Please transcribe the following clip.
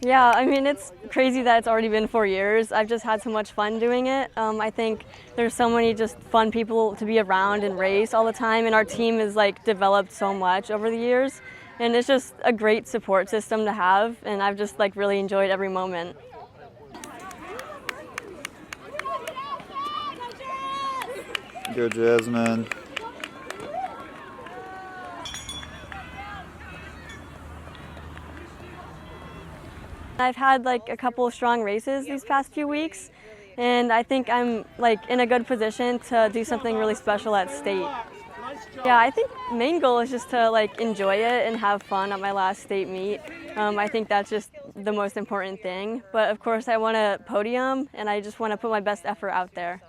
Yeah, I mean, it's crazy that it's already been 4 years. I've just had so much fun doing it. I think there's so many just fun people to be around and race all the time, and our team has like developed so much over the years, and it's just a great support system to have, and I've just like really enjoyed every moment. Go Jasmine. I've had like a couple of strong races these past few weeks, and I think I'm like in a good position to do something really special at state. Yeah, I think main goal is just to like enjoy it and have fun at my last state meet. I think that's just the most important thing. But of course I want a podium, and I just want to put my best effort out there.